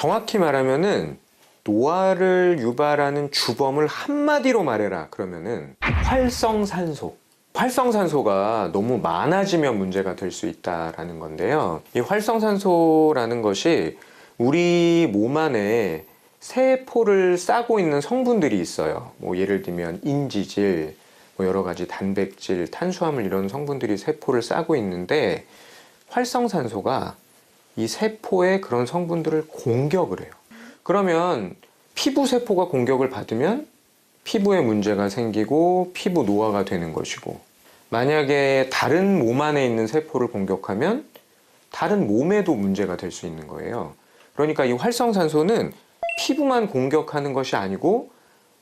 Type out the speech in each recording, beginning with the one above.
정확히 말하면은 노화를 유발하는 주범을 한마디로 말해라 그러면은 활성산소. 활성산소가 너무 많아지면 문제가 될 수 있다라는 건데요. 이 활성산소라는 것이 우리 몸 안에 세포를 싸고 있는 성분들이 있어요. 뭐 예를 들면 인지질, 뭐 여러 가지 단백질, 탄수화물 이런 성분들이 세포를 싸고 있는데 활성산소가 이 세포의 그런 성분들을 공격을 해요. 그러면 피부 세포가 공격을 받으면 피부에 문제가 생기고 피부 노화가 되는 것이고, 만약에 다른 몸 안에 있는 세포를 공격하면 다른 몸에도 문제가 될 수 있는 거예요. 그러니까 이 활성산소는 피부만 공격하는 것이 아니고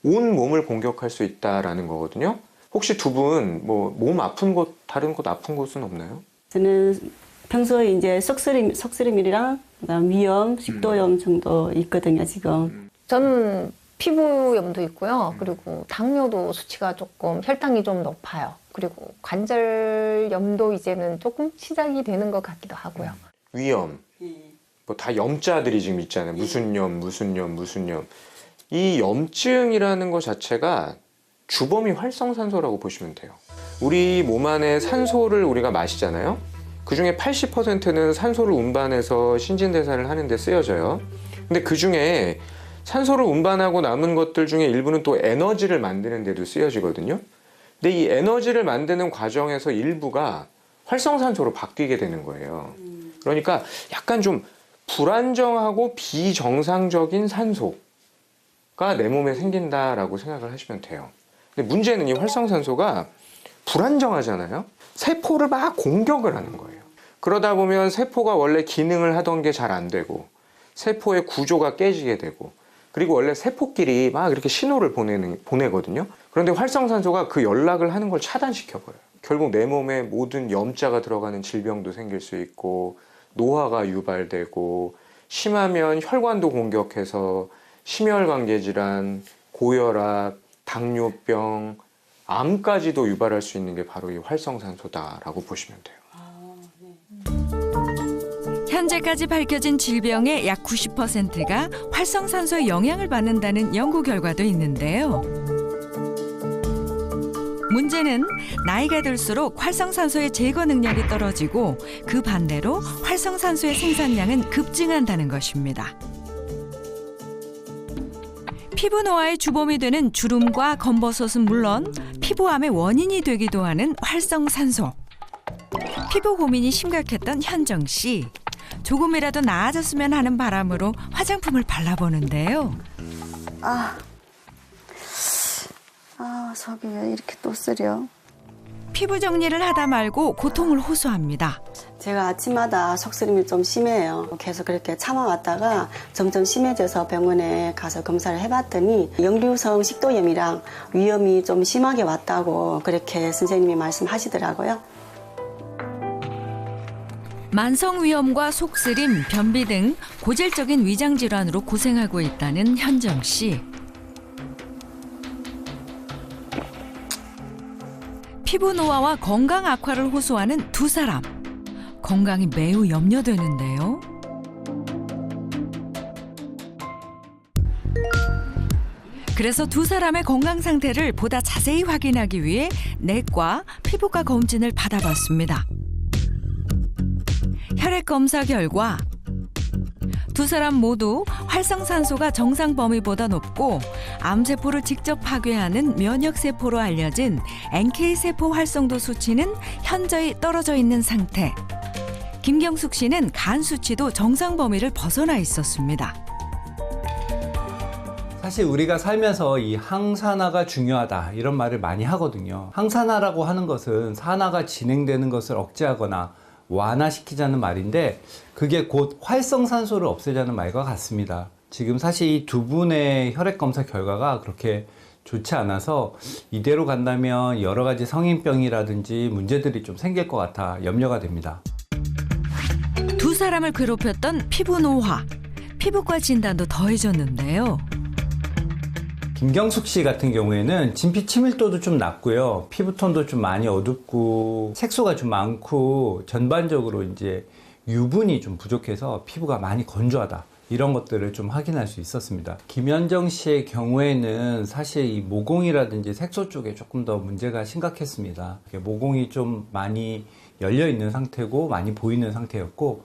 온 몸을 공격할 수 있다라는 거거든요. 혹시 두 분 뭐 몸 아픈 곳, 다른 곳 아픈 곳은 없나요? 저는 평소에 이제 속쓰림이랑 그다음 위염, 식도염 정도 있거든요, 지금. 저는 피부염도 있고요. 그리고 당뇨도 수치가 조금, 혈당이 좀 높아요. 그리고 관절염도 이제는 조금 시작이 되는 것 같기도 하고요. 위염, 뭐 다 염자들이 지금 있잖아요. 무슨 염, 무슨 염, 무슨 염. 이 염증이라는 것 자체가 주범이 활성산소라고 보시면 돼요. 우리 몸 안에 산소를 우리가 마시잖아요. 그 중에 80%는 산소를 운반해서 신진대사를 하는 데 쓰여져요. 근데 그 중에 산소를 운반하고 남은 것들 중에 일부는 또 에너지를 만드는 데도 쓰여지거든요. 근데 이 에너지를 만드는 과정에서 일부가 활성산소로 바뀌게 되는 거예요. 그러니까 약간 좀 불안정하고 비정상적인 산소가 내 몸에 생긴다라고 생각을 하시면 돼요. 근데 문제는 이 활성산소가 불안정하잖아요. 세포를 막 공격을 하는 거예요. 그러다 보면 세포가 원래 기능을 하던 게 잘 안 되고, 세포의 구조가 깨지게 되고, 그리고 원래 세포끼리 막 이렇게 신호를 보내거든요. 그런데 활성산소가 그 연락을 하는 걸 차단시켜버려요. 결국 내 몸에 모든 염자가 들어가는 질병도 생길 수 있고, 노화가 유발되고, 심하면 혈관도 공격해서 심혈관계 질환, 고혈압, 당뇨병, 암까지도 유발할 수 있는 게 바로 이 활성산소다라고 보시면 돼요. 현재까지 밝혀진 질병의 약 90%가 활성산소의 영향을 받는다는 연구 결과도 있는데요. 문제는 나이가 들수록 활성산소의 제거 능력이 떨어지고 그 반대로 활성산소의 생산량은 급증한다는 것입니다. 피부 노화의 주범이 되는 주름과 검버섯은 물론 피부암의 원인이 되기도 하는 활성산소. 피부 고민이 심각했던 현정 씨. 조금이라도 나아졌으면 하는 바람으로 화장품을 발라보는데요. 속이 왜 이렇게 또 쓰려? 피부 정리를 하다 말고 고통을 호소합니다. 제가 아침마다 속쓰림이 좀 심해요. 계속 그렇게 참아왔다가 점점 심해져서 병원에 가서 검사를 해봤더니 역류성 식도염이랑 위염이 좀 심하게 왔다고 그렇게 선생님이 말씀하시더라고요. 만성위염과 속쓰림, 변비 등 고질적인 위장질환으로 고생하고 있다는 현정 씨. 피부 노화와 건강 악화를 호소하는 두 사람. 건강이 매우 염려되는데요. 그래서 두 사람의 건강 상태를 보다 자세히 확인하기 위해 내과, 피부과 검진을 받아봤습니다. 혈액 검사 결과 두 사람 모두 활성산소가 정상 범위보다 높고 암세포를 직접 파괴하는 면역세포로 알려진 NK세포 활성도 수치는 현저히 떨어져 있는 상태. 김경숙 씨는 간 수치도 정상 범위를 벗어나 있었습니다. 사실 우리가 살면서 이 항산화가 중요하다 이런 말을 많이 하거든요. 항산화라고 하는 것은 산화가 진행되는 것을 억제하거나 완화시키자는 말인데 그게 곧 활성산소를 없애자는 말과 같습니다. 지금 사실 이 두 분의 혈액검사 결과가 그렇게 좋지 않아서 이대로 간다면 여러 가지 성인병이라든지 문제들이 좀 생길 것 같아 염려가 됩니다. 두 사람을 괴롭혔던 피부 노화, 피부과 진단도 더해졌는데요. 김경숙 씨 같은 경우에는 진피 침밀도도 좀 낮고요. 피부톤도 좀 많이 어둡고 색소가 좀 많고 전반적으로 이제 유분이 좀 부족해서 피부가 많이 건조하다 이런 것들을 좀 확인할 수 있었습니다. 김현정 씨의 경우에는 사실 이 모공이라든지 색소 쪽에 조금 더 문제가 심각했습니다. 모공이 좀 많이 열려 있는 상태고 많이 보이는 상태였고